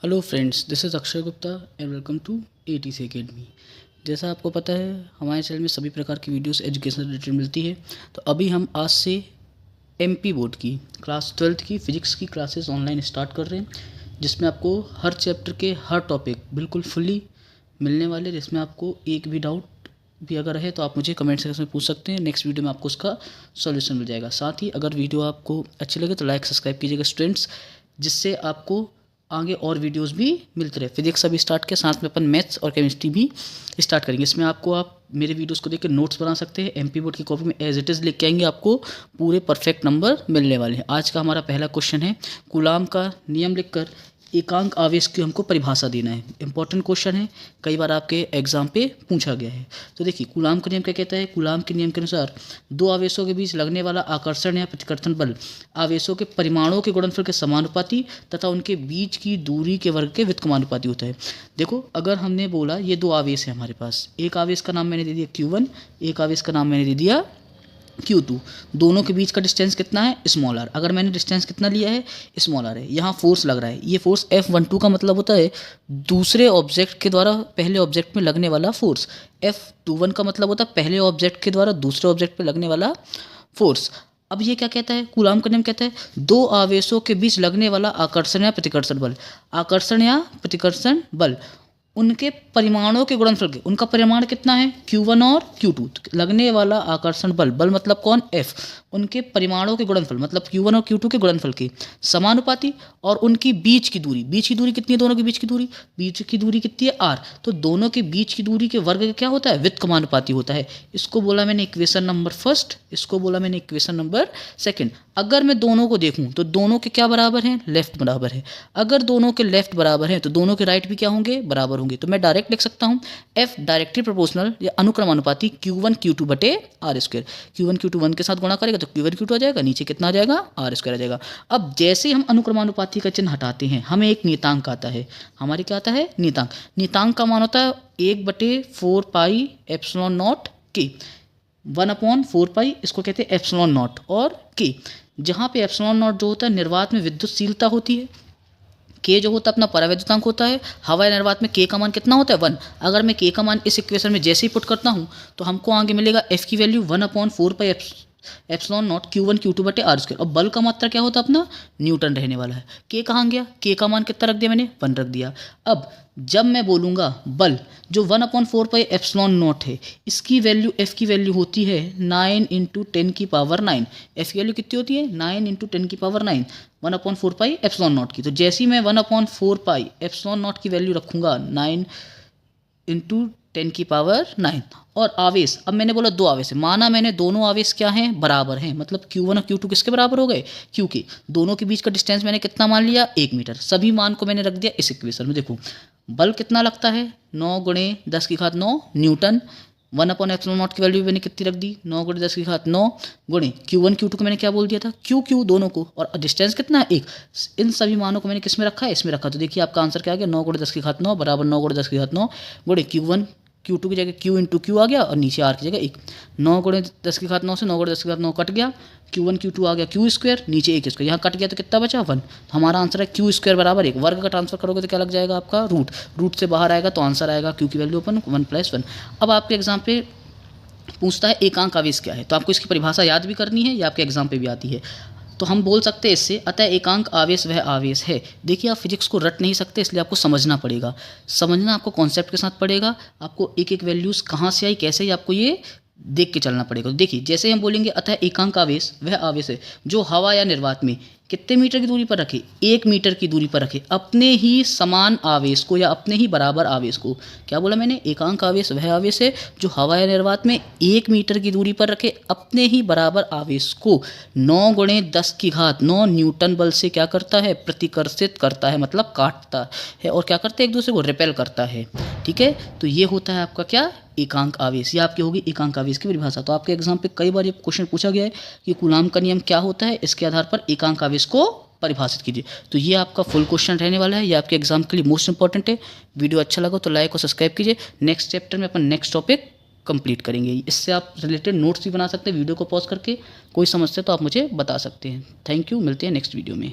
Hello friends, this is Akshay Gupta and welcome to ATC Academy. जैसा आपको पता है, हमारे चैनल में सभी प्रकार की वीडियोस एजुकेशन रिलेटेड मिलती है। तो अभी हम आज से एमपी बोर्ड की क्लास 12th की फ़िज़िक्स की क्लासेस ऑनलाइन स्टार्ट कर रहे हैं, जिसमें आपको हर चैप्टर के हर टॉपिक बिल्कुल फुली मिलने वाले, जिसमें आपको एक भी डाउट भी अगर है तो आप मुझे कमेंट सेक्शन में पूछ सकते हैं। नेक्स्ट वीडियो में आपको उसका सॉल्यूशन मिल जाएगा। साथ ही अगर वीडियो आपको अच्छी लगे तो लाइक सब्सक्राइब कीजिएगा स्टूडेंट्स, जिससे आपको आगे और वीडियोस भी मिलते रहे। फिजिक्स अभी स्टार्ट के साथ में अपन मैथ्स और केमिस्ट्री भी स्टार्ट करेंगे। इसमें आपको आप मेरे वीडियोस को देख के नोट्स बना सकते हैं। एमपी बोर्ड की कॉपी में एज इट इज़ लिख के आएंगे, आपको पूरे परफेक्ट नंबर मिलने वाले हैं। आज का हमारा पहला क्वेश्चन है, कूलाम का नियम लिखकर एकांक आवेश की हमको परिभाषा देना है। इंपॉर्टेंट क्वेश्चन है, कई बार आपके एग्जाम पे पूछा गया है। तो देखिए, कूलाम का नियम क्या कहता है। कूलाम के नियम के अनुसार दो आवेशों के बीच लगने वाला आकर्षण या प्रतिकर्षण बल आवेशों के परिमाणों के गुणनफल के समानुपाती तथा उनके बीच की दूरी के वर्ग के व्युत्क्रमानुपाती होता है। देखो, अगर हमने बोला ये दो आवेश है हमारे पास, एक आवेश का नाम मैंने दे दिया Q1, एक आवेश का नाम मैंने दे दिया Q2, दोनों के बीच का डिस्टेंस कितना है, स्मॉल आर। अगर मैंने डिस्टेंस कितना लिया है, स्मॉल आर है। यहाँ फोर्स लग रहा है, ये फोर्स F12 का मतलब होता है दूसरे ऑब्जेक्ट के द्वारा पहले ऑब्जेक्ट में लगने वाला फोर्स। F21 का मतलब होता है पहले ऑब्जेक्ट के द्वारा दूसरे ऑब्जेक्ट पे लगने वाला फोर्स। अब ये क्या कहता है, कूलाम का नियम कहता है दो आवेशों के बीच लगने वाला आकर्षण या प्रतिकर्षण बल, आकर्षण या प्रतिकर्षण बल उनके परिमाणों के गुणनफल के, उनका परिमाण कितना है Q1 और Q2, लगने वाला आकर्षण बल, बल मतलब कौन, F, उनके परिमाणों के गुणनफल मतलब Q1 और Q2 के गुणनफल के समानुपाती, और उनकी बीच की दूरी, बीच की दूरी कितनी है, दोनों के बीच की दूरी, बीच की दूरी कितनी है R, तो दोनों के बीच की दूरी के वर्ग क्या होता है, व्युत्क्रमानुपाती होता है। इसको बोला मैंने इक्वेशन नंबर फर्स्ट, इसको बोला मैंने इक्वेशन नंबर सेकंड। अगर मैं दोनों को देखूं तो दोनों के क्या बराबर हैं, लेफ्ट बराबर है। अगर दोनों के लेफ्ट बराबर हैं तो दोनों के राइट भी क्या होंगे, बराबर होंगे। तो मैं डायरेक्ट लिख सकता हूं F डायरेक्टली प्रोपोर्शनल या अनुक्रमानुपाती Q1 Q2 बटे R स्क्वायर। Q1 Q2 1 के साथ गुणा करेगा तो Q1 Q2 आ जाएगा, नीचे कितना आ जाएगा, R स्क्वायर आ जाएगा। अब जैसे हम अनुक्रमानुपाती का चिन्ह हटाते हैं, हमें एक नियतांक आता है। हमारे क्या आता है, नियतांक। नियतांक का मान होता है 1/4 पाई एप्सिलॉन नॉट के, 1/4 पाई, इसको कहते हैं एप्सिलॉन नॉट और के। जहाँ पे एप्सिलॉन नॉट जो होता है निर्वात में विद्युतशीलता होती है, के जो होता है अपना परावैद्युतांक होता है। हवा या निर्वात में के का मान कितना होता है, 1। अगर मैं के का मान इस इक्वेशन में जैसे ही पुट करता हूँ तो हमको आगे मिलेगा एफ की value 1/4 pi epsilon not Q1 Q2 बटे R स्क्वायर। और बल का मात्रा क्या होता है अपना, न्यूटन रहने वाला है। के कहाँ गया, के का मान कितना रख दिया मैंने, 1 रख दिया। अब जब मैं बोलूँगा बल जो 1/4 पाई एप्सिलॉन नॉट है, इसकी वैल्यू, एफ की वैल्यू होती है 9 × 10⁹। एफ की वैल्यू कितनी होती है, 9 × 10⁹, 1/4 पाई एप्सिलॉन नॉट की। तो जैसे ही मैं 1/4 पाई एप्सिलॉन नॉट की वैल्यू रखूँगा 9 × 10⁹, और आवेश, अब मैंने बोला दो आवेश है, माना मैंने दोनों आवेश क्या हैं, बराबर हैं, मतलब Q1 और Q2 किसके बराबर हो गए, Q के। दोनों के बीच का डिस्टेंस मैंने कितना मान लिया, 1 मीटर। सभी मान को मैंने रख दिया इस इक्वेशन में। देखो, बल कितना लगता है, 9 × 10⁹ न्यूटन। 1/एप्सिलॉन नॉट की वैल्यू मैंने कितनी रख दी, 9 × 10⁹ गुणे Q1 Q2 को मैंने क्या बोल दिया था, Q दोनों को, और डिस्टेंस कितना है, 1। इन सभी मानों को मैंने किस में रखा है, इसमें रखा। तो देखिए आपका आंसर क्या आ गया, 9 × 10⁹ बराबर 9 × 10⁹ गुणे Q1 Q2 की जगह Q × Q आ गया, और नीचे R की जगह 1। 9 × 10⁹ से 9 × 10⁹ कट गया, Q1 Q2 आ गया Q स्क्वायर, नीचे 1 स्क्वायर, यहाँ कट गया तो कितना बचा, 1। तो हमारा आंसर है Q स्क्वायर बराबर 1। वर्ग का ट्रांसफर करोगे तो क्या लग जाएगा आपका, रूट से बाहर आएगा तो आंसर आएगा Q की वैल्यू अपन 1 + 1। अब आपके एग्जाम पे पूछता है एकांक आवेश क्या है, तो आपको इसकी परिभाषा याद भी करनी है, या आपके एग्जाम पे भी आती है। तो हम बोल सकते हैं इससे, अतः एकांक आवेश वह आवेश है। देखिए, आप फिजिक्स को रट नहीं सकते, इसलिए आपको समझना पड़ेगा। समझना आपको कॉन्सेप्ट के साथ पड़ेगा, आपको एक एक वैल्यूज़ कहाँ से आई, कैसे ही, आपको ये देख के चलना पड़ेगा। तो देखिए, जैसे हम बोलेंगे अतः एकांक आवेश वह आवेश है जो हवा या निर्वात में कितने मीटर की दूरी पर रखे, 1 मीटर की दूरी पर रखे अपने ही समान आवेश को या अपने ही बराबर आवेश को। क्या बोला मैंने, एकांक आवेश वह आवेश है जो हवा या निर्वात में 1 मीटर की दूरी पर रखे अपने ही बराबर आवेश को 9 × 10⁹ न्यूटन बल से क्या करता है, प्रतिकर्षित करता है, मतलब काटता है, और क्या करता है, एक दूसरे को रिपेल करता है। ठीक है, तो ये होता है आपका क्या, एकांक आवेश। ये आपकी होगी एकांक आवेश की परिभाषा। तो आपके एग्जाम पे कई बार ये क्वेश्चन पूछा गया है कि कूलाम का नियम क्या होता है, इसके आधार पर एकांक आवेश को परिभाषित कीजिए। तो ये आपका फुल क्वेश्चन रहने वाला है, ये आपके एग्जाम के लिए मोस्ट इंपॉर्टेंट है। वीडियो अच्छा लगा तो लाइक और सब्सक्राइब कीजिए। नेक्स्ट चैप्टर में अपन नेक्स्ट टॉपिक कंप्लीट करेंगे। इससे आप रिलेटेड नोट्स भी बना सकते हैं, वीडियो को पॉज करके। कोई समस्या तो आप मुझे बता सकते हैं। थैंक यू, मिलते हैं नेक्स्ट वीडियो में।